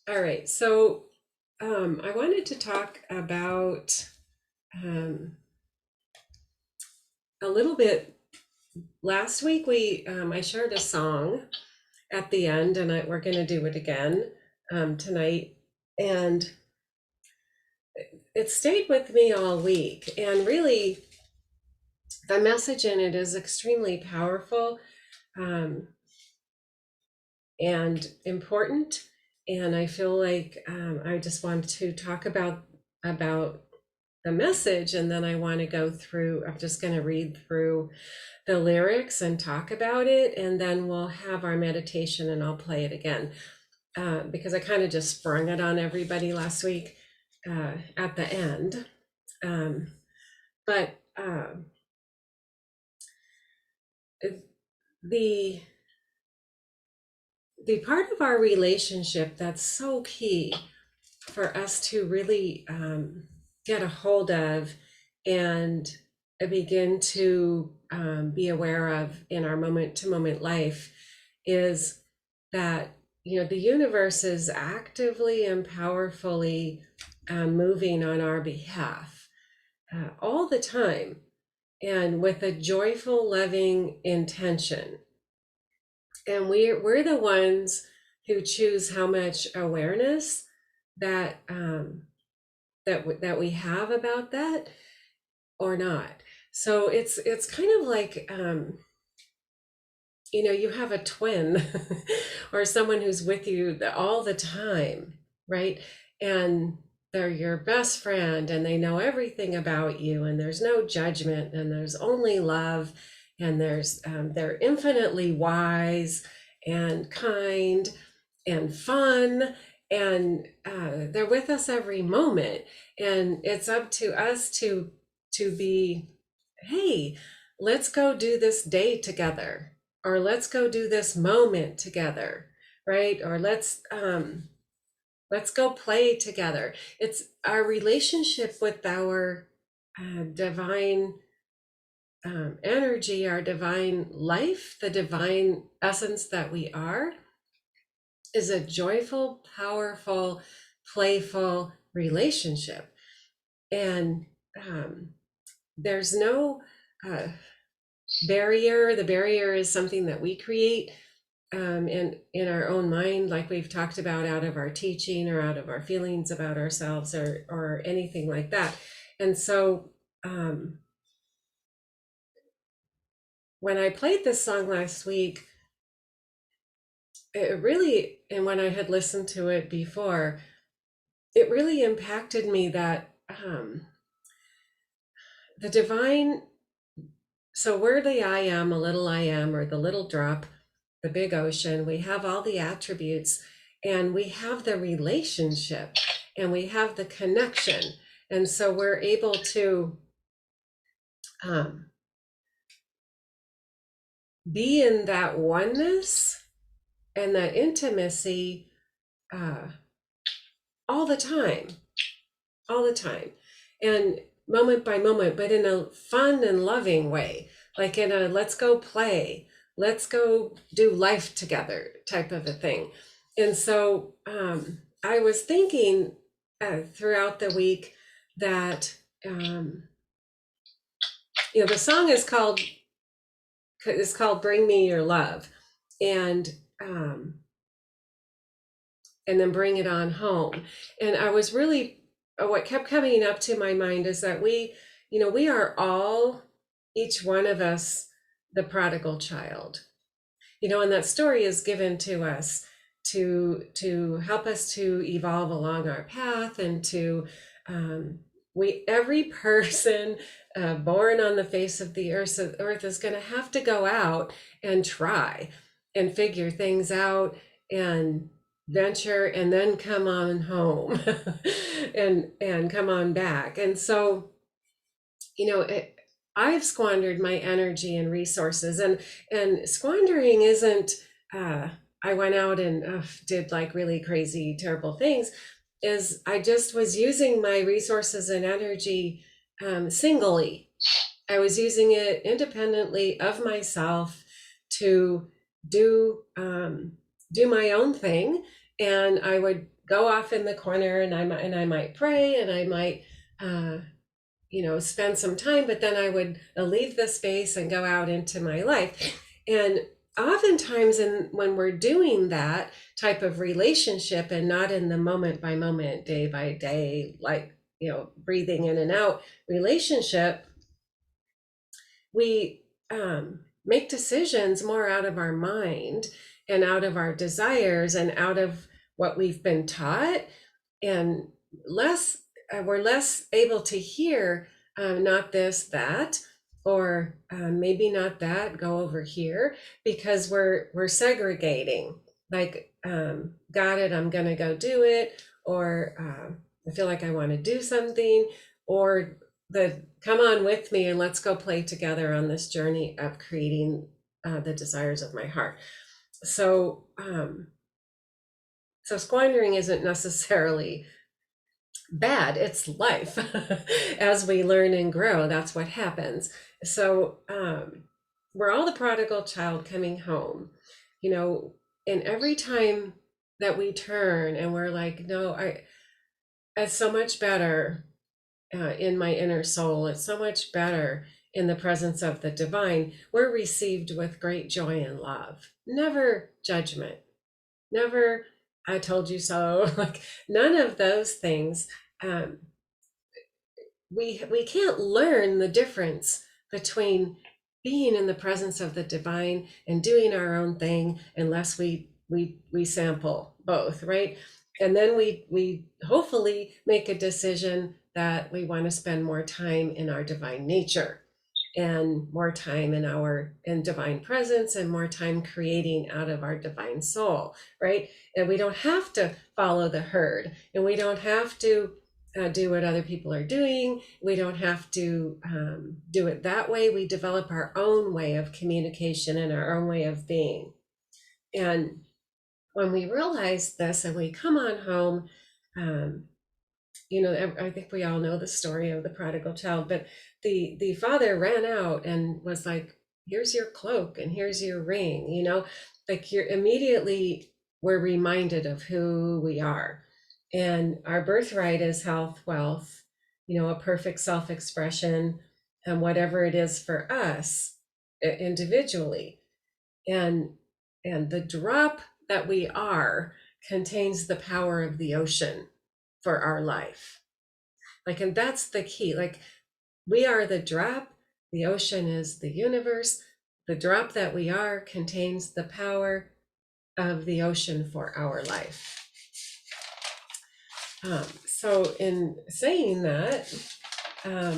All right. So I wanted to talk about um, a little bit. Last week, I shared a song at the end, and we're going to do it again tonight. And it stayed with me all week. And really, the message in it is extremely powerful um, and important. And I feel like I just want to talk about the message, and then I want to go through. I'm just going to read through the lyrics and talk about it, and then we'll have our meditation and I'll play it again because I kind of just sprung it on everybody last week at the end. But the the part of our relationship that's so key for us to really get a hold of and begin to be aware of in our moment to moment life is that the universe is actively and powerfully moving on our behalf all the time, and with a joyful loving intention. And we're the ones who choose how much awareness that that we have about that or not. So it's kind of like you have a twin or someone who's with you all the time, right? And they're your best friend and they know everything about you, and there's no judgment and there's only love, and they're infinitely wise and kind and fun, and they're with us every moment. And it's up to us to be, hey, let's go do this day together, or let's go do this moment together, right? Or let's go play together. It's our relationship with our divine energy, our divine life, the divine essence that we are, is a joyful, powerful, playful relationship. And there's no uh, barrier. The barrier is something that we create in our own mind, like we've talked about, out of our teaching or out of our feelings about ourselves, or anything like that. And so when I played this song last week, it really, and when I had listened to it before, it really impacted me that the divine, so we're the I am, a little I am, or the little drop, the big ocean. We have all the attributes, and we have the relationship, and we have the connection. And so we're able to um, be in that oneness and that intimacy uh, all the time, all the time. And moment by moment, but in a fun and loving way, like in a let's go play, let's go do life together type of a thing. And so I was thinking throughout the week that the song is called "Bring Me Your Love," and um, and then bring it on home. And I was really, what kept coming up to my mind is that we are all, each one of us, the prodigal child. And that story is given to us to help us to evolve along our path, and to every person born on the face of the earth is going to have to go out and try and figure things out and venture, and then come on home and come on back. And so I've squandered my energy and resources, and squandering isn't I went out and did like really crazy terrible things. Is I just was using my resources and energy singly. I was using it independently of myself to do do my own thing, and I would go off in the corner, and I might pray, and I might spend some time, but then I would leave the space and go out into my life. And oftentimes when we're doing that type of relationship and not in the moment by moment, day by day, like, breathing in and out relationship, we make decisions more out of our mind and out of our desires and out of what we've been taught, and less we're less able to hear, not this, that, or maybe not that, go over here, because we're segregating, like, got it, I'm gonna go do it, or I feel like I want to do something, or the come on with me and let's go play together on this journey of creating the desires of my heart. So squandering isn't necessarily bad, it's life. As we learn and grow, that's what happens. So we're all the prodigal child coming home, and every time that we turn and we're like, no, it's so much better in my inner soul, it's so much better in the presence of the divine, we're received with great joy and love. Never judgment, never I told you so. Like, none of those things. um, we can't learn the difference between being in the presence of the divine and doing our own thing unless we sample both, right? And then we hopefully make a decision that we want to spend more time in our divine nature, and more time in divine presence, and more time creating out of our divine soul, right? And we don't have to follow the herd, and we don't have to do what other people are doing. We don't have to do it that way. We develop our own way of communication and our own way of being. And when we realize this and we come on home, I think we all know the story of the prodigal child, but the father ran out and was like, here's your cloak and here's your ring, like, you're immediately, we're reminded of who we are. And our birthright is health, wealth, a perfect self-expression, and whatever it is for us individually. And the drop that we are contains the power of the ocean for our life. Like, and that's the key. Like, we are the drop, the ocean is the universe. The drop that we are contains the power of the ocean for our life. So in saying that, I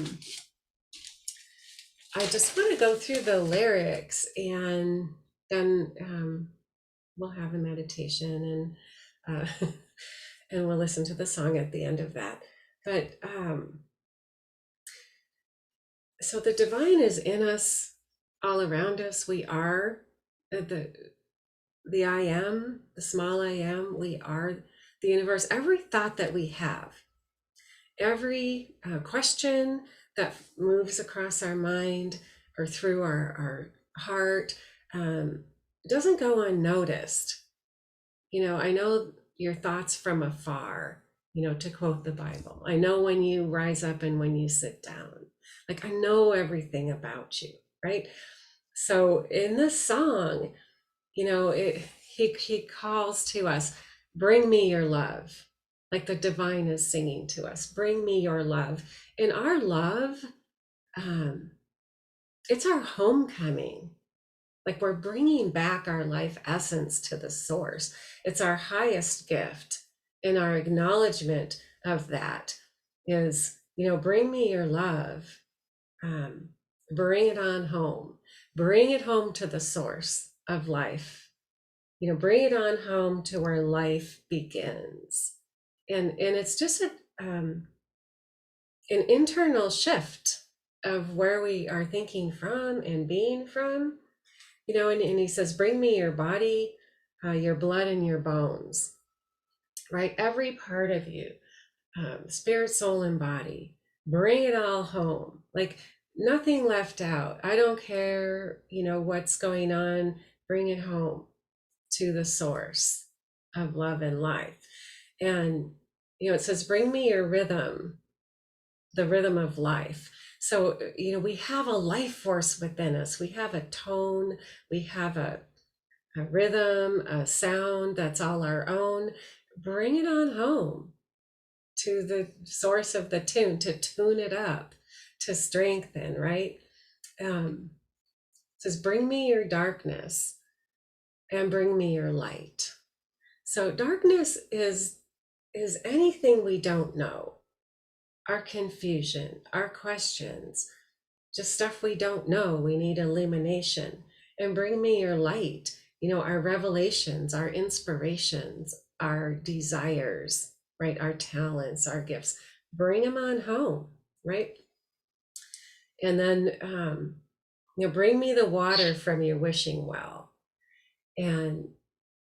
just want to go through the lyrics, and then we'll have a meditation, and and we'll listen to the song at the end of that. But so the divine is in us, all around us. We are the I am, the small I am. We are the universe. Every thought that we have, every question that moves across our mind or through our heart, doesn't go unnoticed. I know your thoughts from afar, to quote the Bible. I know when you rise up and when you sit down. Like, I know everything about you, right? So in this song, he calls to us, bring me your love. Like the divine is singing to us, bring me your love. And our love, it's our homecoming. Like, we're bringing back our life essence to the source. It's our highest gift. And our acknowledgement of that is, bring me your love. Bring it on home. Bring it home to the source of life. Bring it on home to where life begins. And it's just an internal shift of where we are thinking from and being from. And he says, bring me your body, your blood, and your bones, right? Every part of you, spirit, soul, and body, bring it all home. Like, nothing left out. I don't care, what's going on, bring it home to the source of love and life. And, it says, bring me your rhythm, the rhythm of life. So, we have a life force within us. We have a tone, we have a rhythm, a sound that's all our own. Bring it on home to the source of the tune, to tune it up, to strengthen, right? It says, bring me your darkness and bring me your light. So darkness is anything we don't know, our confusion, our questions, just stuff we don't know. We need illumination. And bring me your light, our revelations, our inspirations, our desires, right? Our talents, our gifts. Bring them on home, right? And then, bring me the water from your wishing well. And,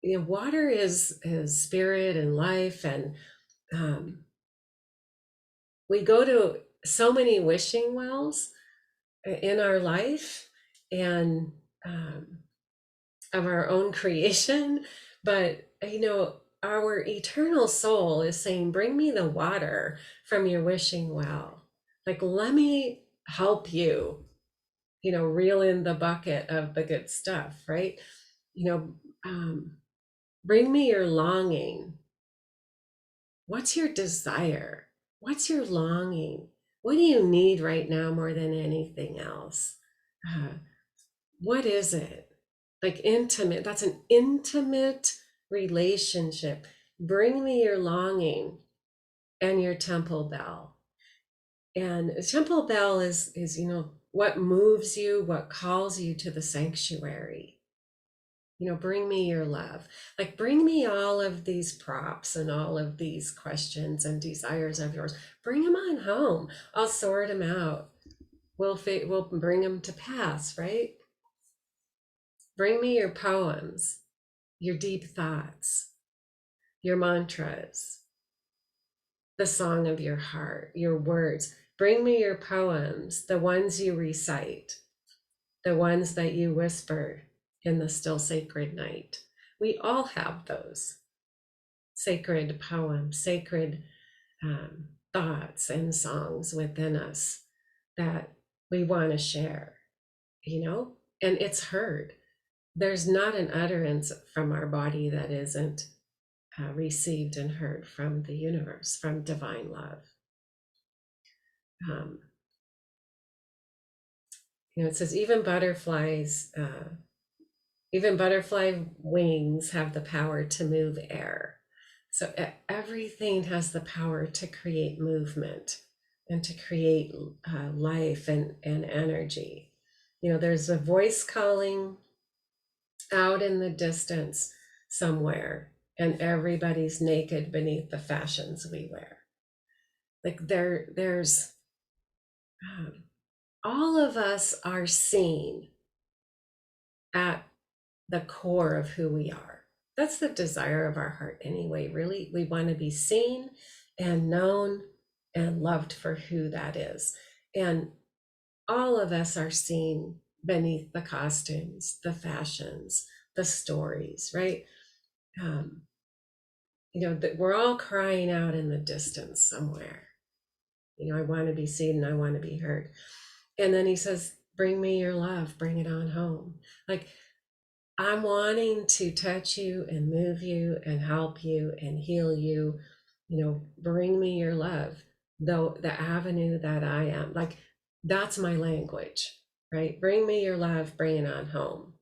water is spirit and life. And we go to so many wishing wells in our life, and of our own creation. But, our eternal soul is saying, bring me the water from your wishing well. Like, let me help you, reel in the bucket of the good stuff, right? Bring me your longing. What's your desire? What's your longing? What do you need right now more than anything else? What is it? Like intimate, that's an intimate relationship. Bring me your longing and your temple bell. And a temple bell is what moves you, what calls you to the sanctuary. Bring me your love. Like, bring me all of these props and all of these questions and desires of yours. Bring them on home. I'll sort them out. We'll bring them to pass, right? Bring me your poems, your deep thoughts, your mantras, the song of your heart, your words. Bring me your poems, the ones you recite, the ones that you whisper in the still sacred night. We all have those sacred poems, sacred thoughts and songs within us that we want to share, and it's heard. There's not an utterance from our body that isn't received and heard from the universe, from divine love. It says even butterfly wings have the power to move air. So everything has the power to create movement and to create life and energy. There's a voice calling out in the distance somewhere, and everybody's naked beneath the fashions we wear. Like there's all of us are seen at the core of who we are. That's the desire of our heart anyway. Really, we want to be seen and known and loved for who that is. And all of us are seen beneath the costumes, the fashions, the stories, right? We're all crying out in the distance somewhere. I want to be seen and I want to be heard. And then he says, bring me your love, bring it on home. Like, I'm wanting to touch you and move you and help you and heal you. Bring me your love, though the avenue that I am. Like, that's my language, right? Bring me your love, bring it on home.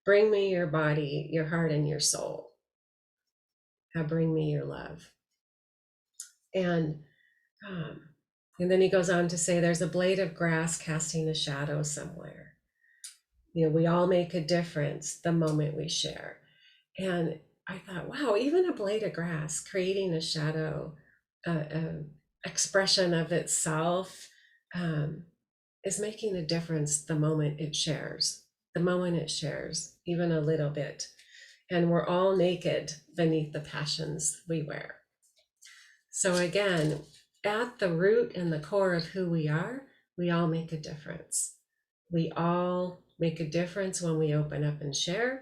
Bring me your body, your heart, and your soul. Bring me your love. And then he goes on to say, there's a blade of grass casting a shadow somewhere. We all make a difference the moment we share. And I thought, wow, even a blade of grass creating a shadow, expression of itself, is making a difference the moment it shares, even a little bit. And we're all naked beneath the passions we wear. So again, at the root and the core of who we are, we all make a difference. We all make a difference when we open up and share.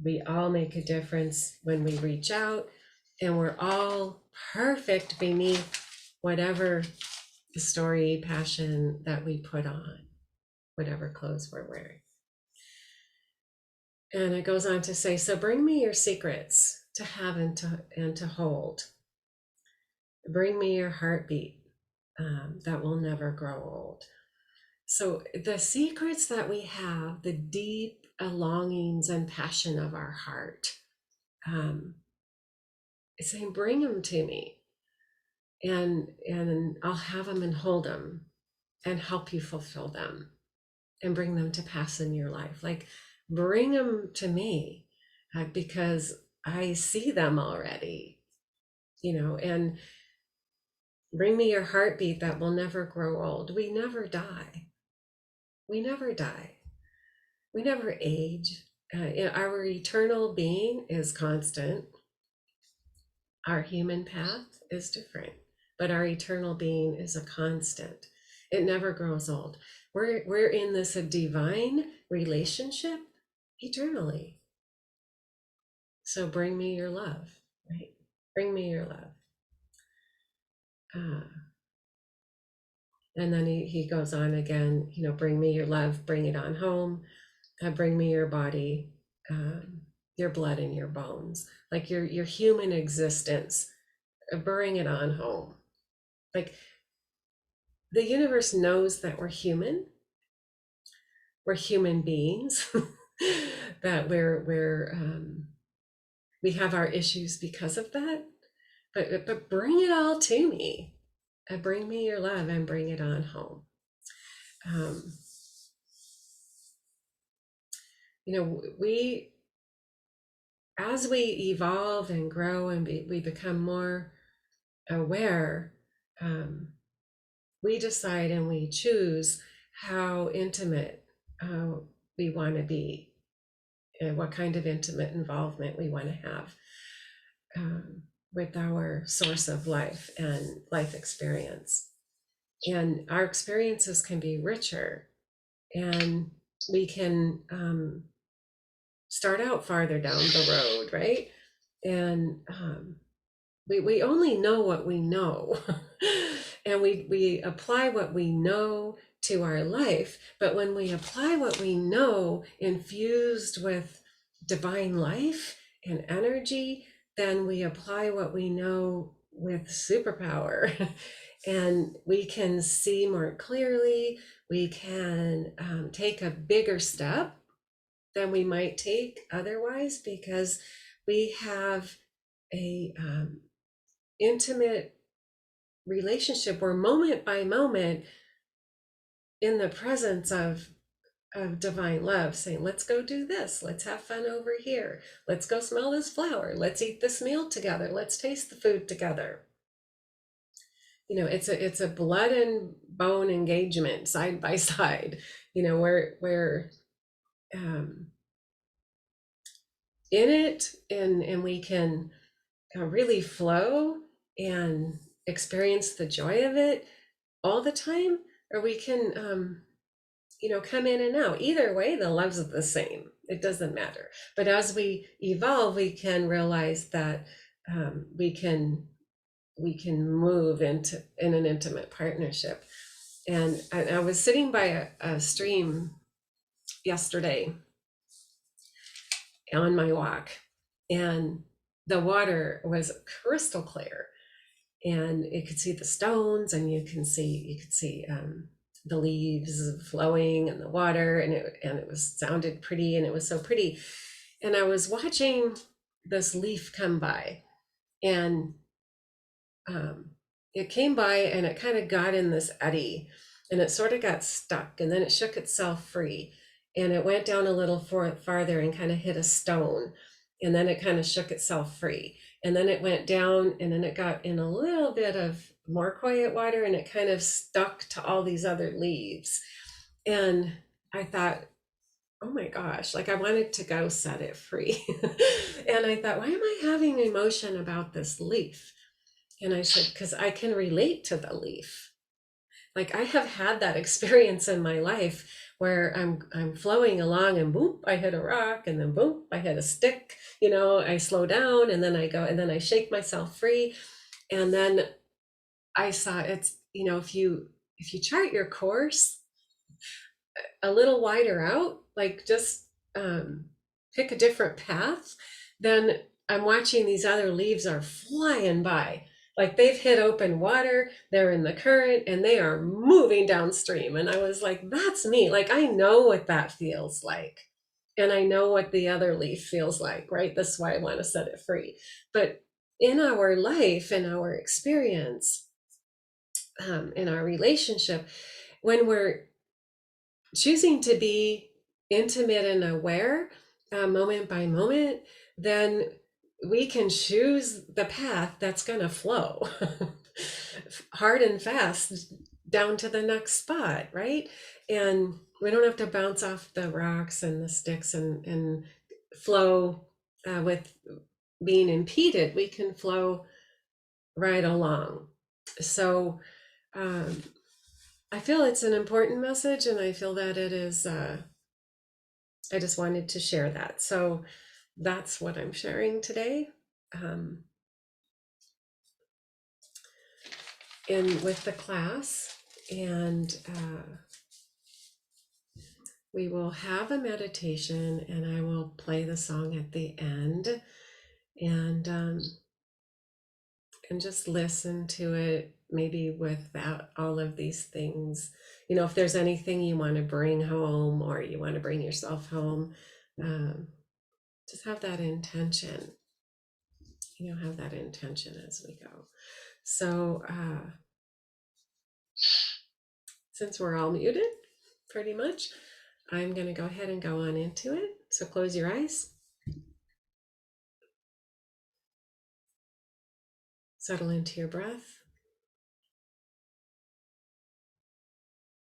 We all make a difference when we reach out. And we're all perfect beneath whatever the story, passion that we put on, whatever clothes we're wearing. And it goes on to say, so bring me your secrets to have and to hold. Bring me your heartbeat that will never grow old. So the secrets that we have, the deep longings and passion of our heart, it's saying, bring them to me, and I'll have them and hold them and help you fulfill them and bring them to pass in your life. Like, bring them to me because I see them already, and bring me your heartbeat that will never grow old. We never die. We never die. We never age. Our eternal being is constant. Our human path is different, but our eternal being is a constant. It never grows old. We're in this a divine relationship eternally. So bring me your love, right? Bring me your love. And then he goes on again, bring me your love, bring it on home. Bring me your body, your blood and your bones, like your human existence. Bring it on home. Like, the universe knows that we're human beings, that we have our issues because of that, but bring it all to me. Bring me your love and bring it on home. We, as we evolve and grow and we become more aware, we decide and we choose how intimate we want to be, and what kind of intimate involvement we want to have with our source of life and life experience. And our experiences can be richer, and we can start out farther down the road, right? And we only know what we know. And we apply what we know to our life. But when we apply what we know infused with divine life and energy, then we apply what we know with superpower. And we can see more clearly. We can take a bigger step than we might take otherwise, because we have a intimate relationship. We're moment by moment in the presence of divine love, saying, let's go do this, let's have fun over here, let's go smell this flower, let's eat this meal together, let's taste the food together. It's a blood and bone engagement, side by side. We're in it, and we can really flow and experience the joy of it all the time, or we can come in and out. Either way, the love's the same. It doesn't matter. But as we evolve, we can realize that we can move in an intimate partnership. And I was sitting by a stream yesterday on my walk, and the water was crystal clear, and you could see the stones, and you could see the leaves flowing in the water, and it sounded pretty, and it was so pretty. And I was watching this leaf come by, and it came by, and it kind of got in this eddy, and it sort of got stuck, and then it shook itself free, and it went down a little farther and kind of hit a stone, and then it kind of shook itself free, and then it went down, and then it got in a little bit of more quiet water, and it kind of stuck to all these other leaves. And I thought, oh my gosh, like I wanted to go set it free. And I thought, why am I having emotion about this leaf? And I said, because I can relate to the leaf. Like, I have had that experience in my life where I'm flowing along and boom, I hit a rock, and then boom, I hit a stick, I slow down, and then I go, and then I shake myself free. And then I saw it's, if you chart your course a little wider out, like just pick a different path, then I'm watching these other leaves are flying by. Like they've hit open water, they're in the current, and they are moving downstream. And I was like, that's neat. Like I know what that feels like. And I know what the other leaf feels like, right? That's why I want to set it free. But in our life, in our experience, in our relationship, when we're choosing to be intimate and aware, moment by moment, then we can choose the path that's going to flow hard and fast down to the next spot, right? And we don't have to bounce off the rocks and the sticks and flow with being impeded. We can flow right along. So I feel it's an important message, and I feel that it is. I just wanted to share that. So that's what I'm sharing today. Um, in with the class, and we will have a meditation, and I will play the song at the end, and just listen to it, maybe without all of these things. If there's anything you want to bring home, or you want to bring yourself home, just have that intention. Have that intention as we go. So since we're all muted, pretty much, I'm going to go ahead and go on into it. So close your eyes. Settle into your breath.